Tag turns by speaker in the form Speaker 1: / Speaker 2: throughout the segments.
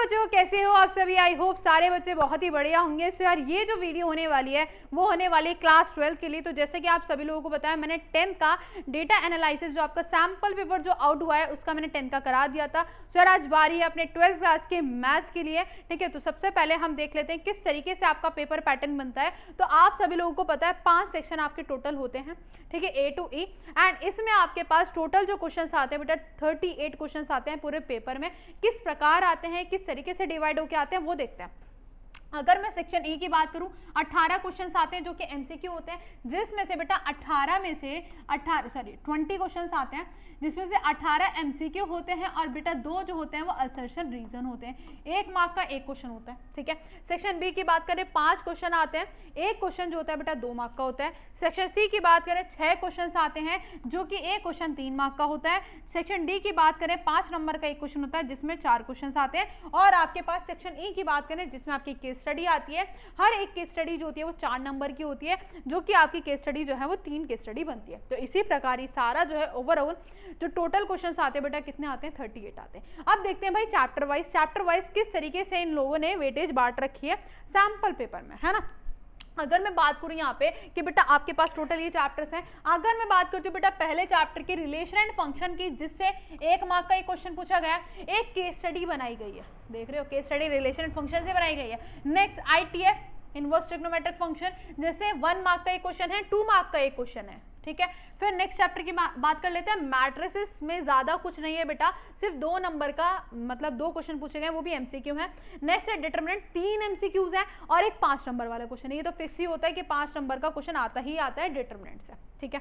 Speaker 1: बच्चों, कैसे हो आप सभी? आई होप सारे बच्चे बहुत ही बढ़िया होंगे। सो यार ये जो वीडियो होने वाली है वो होने वाली है क्लास 12 के लिए। तो जैसे कि आप सभी लोगों को बताया, मैंने 10th का डेटा एनालिसिस जो आपका सैंपल पेपर जो आउट हुआ है उसका मैंने 10th का करा दिया था। सो यार आज बारी है अपने 12th क्लास के मैथ्स के लिए। ठीक है, तो सबसे पहले हम देख लेते हैं किस तरीके से आपका पेपर पैटर्न बनता है। तो आप सभी लोगों को पता है 5 सेक्शन आपके टोटल होते हैं, ठीक है, A to E। एंड इसमें आपके पास टोटल जो क्वेश्चंस आते हैं बेटा 38 क्वेश्चंस आते हैं पूरे पेपर में। किस प्रकार आते हैं, किस तरीके से डिवाइड होकर आते हैं वो देखते हैं। अगर मैं सेक्शन ए की बात करूं, 18 क्वेश्चंस आते हैं जो कि एमसीक्यू होते हैं, जिसमें से बेटा 20 क्वेश्चंस आते हैं, जिसमें से 18 एमसीक्यू होते हैं और बेटा 2 जो होते हैं वो असर्शन रीजन होते हैं। 1 मार्क का 1 क्वेश्चन होता है, ठीक है। सेक्शन बी की बात करें 5 क्वेश्चन आते हैं, 1 क्वेश्चन जो होता है बेटा 2 मार्क का होता है। सेक्शन सी की बात करें 6 क्वेश्चन आते हैं जो कि 1 क्वेश्चन 3 मार्क का होता है। सेक्शन डी की बात करें 5 नंबर का 1 क्वेश्चन होता है जिसमें 4 क्वेश्चन आते हैं। और आपके पास सेक्शन ई की बात करें जिसमें आपकी केस स्टडी आती है। हर एक केस स्टडी जो होती है वो 4 नंबर की होती है, जो कि आपकी केस स्टडी जो है वो 3 केस स्टडी बनती है। तो इसी प्रकार ही सारा जो है ओवरऑल जो टोटल क्वेश्चन आते हैं बेटा कितने आते हैं, 38 आते हैं। अब देखते हैं भाई चैप्टर वाइज किस तरीके से इन लोगों ने वेटेज बांट रखी है सैंपल पेपर में, है ना। अगर मैं बात करूं यहाँ पे कि बेटा आपके पास टोटल ये चैप्टर्स हैं। अगर मैं बात करती हूँ बेटा पहले चैप्टर के रिलेशन एंड फंक्शन की, जिससे 1 मार्क का एक क्वेश्चन पूछा गया, एक केस स्टडी बनाई गई है, देख रहे हो, case study relation and function से बनाई गई है। Next ITF inverse trigonometric function, जैसे 1 मार्क का एक क्वेश्चन है, 2 मार्क का एक क्वेश्चन है, ठीक है। फिर नेक्स्ट चैप्टर की बात कर लेते हैं। मैट्रिसेस में ज्यादा कुछ नहीं है बेटा, सिर्फ 2 नंबर का मतलब 2 क्वेश्चन पूछे गए, वो भी एमसीक्यू है। नेक्स्ट है डिटरमिनेंट, 3 एमसीक्यूज हैं और एक 5 नंबर वाला क्वेश्चन है। ये तो फिक्स ही होता है कि 5 नंबर का क्वेश्चन आता है डिटरमिनेंट से, ठीक है।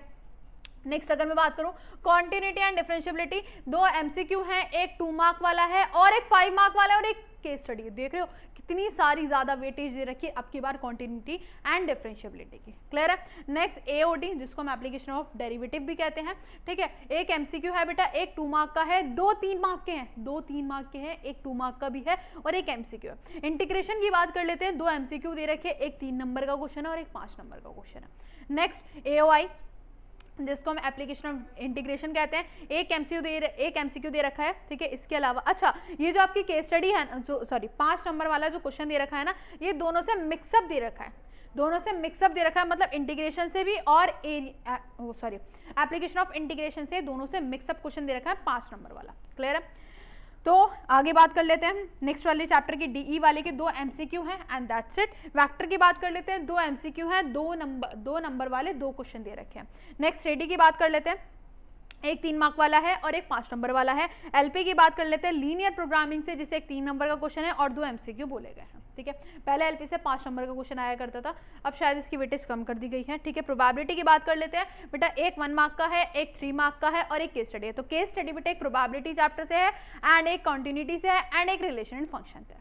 Speaker 1: नेक्स्ट अगर मैं बात करूं कॉन्टिन्यूटी एंड डिफरेंशिएबिलिटी, 2 एमसीक्यू हैं, एक 2 मार्क वाला है और एक 5 मार्क वाला है और एक केस स्टडी। देख रहे हो कितनी सारी ज्यादा वेटेज दे रखी है अब की बार कॉन्टिन्यूटी एंड डिफरेंशिएबिलिटी की, क्लियर है। नेक्स्ट AOD, जिसको हम एप्लीकेशन ऑफ डेरिवेटिव भी कहते हैं, ठीक है। एक एमसीक्यू है बेटा, एक 2 मार्क का है, 2 3 मार्क के हैं, 2 3 मार्क के हैं, एक 2 मार्क का भी है और एक एमसीक्यू है। इंटीग्रेशन की बात कर लेते हैं, 2 एमसीक्यू दे रखे, एक 3 नंबर का क्वेश्चन है और एक 5 नंबर का क्वेश्चन है। नेक्स्ट AOI, जिसको हम एप्लीकेशन ऑफ इंटीग्रेशन कहते हैं, एक एमसीक्यू दे रखा है, ठीक है। इसके अलावा अच्छा ये जो आपकी केस स्टडी है, 5 नंबर वाला जो क्वेश्चन दे रखा है ना, ये दोनों से मिक्सअप दे रखा है, मतलब इंटीग्रेशन से भी और एप्लीकेशन ऑफ इंटीग्रेशन से, दोनों से मिक्सअप क्वेश्चन दे रखा है 5 नंबर वाला, क्लियर है। तो आगे बात कर लेते हैं नेक्स्ट वाले चैप्टर की DE वाले के 2 एमसीक्यू हैं एंड दैट्स इट। वेक्टर की बात कर लेते हैं, 2 एमसीक्यू हैं, 2 नंबर वाले 2 क्वेश्चन दे रखे हैं। नेक्स्ट रेडी की बात कर लेते हैं, एक 3 मार्क वाला है और एक 5 नंबर वाला है। LP की बात कर लेते हैं, लीनियर प्रोग्रामिंग से, जिसे एक 3 नंबर का क्वेश्चन है और 2 एमसीक्यू बोले गए हैं, ठीक है। पहले LP से 5 नंबर का क्वेश्चन आया करता था, अब शायद इसकी वेटेज कम कर दी गई है, ठीक है। प्रोबेबिलिटी की बात कर लेते हैं बेटा, एक 1 मार्क का है, एक 3 मार्क का है और एक केस स्टडी है। तो केस स्टडी बेटा एक प्रोबेबिलिटी चैप्टर से है एंड एक कंटिन्यूटी से है एंड एक रिलेशन एंड फंक्शन से है,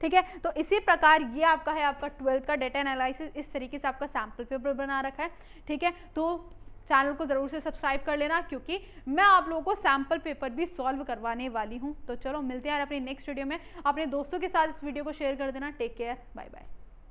Speaker 1: ठीक है। तो इसी प्रकार ये आपका है आपका 12th का डेटा एनालिसिस, इस तरीके से आपका सैम्पल पेपर बना रखा है, ठीक है। तो चैनल को जरूर से सब्सक्राइब कर लेना, क्योंकि मैं आप लोगों को सैम्पल पेपर भी सॉल्व करवाने वाली हूँ। तो चलो मिलते हैं यार अपनी नेक्स्ट वीडियो में। अपने दोस्तों के साथ इस वीडियो को शेयर कर देना। Take care, bye bye.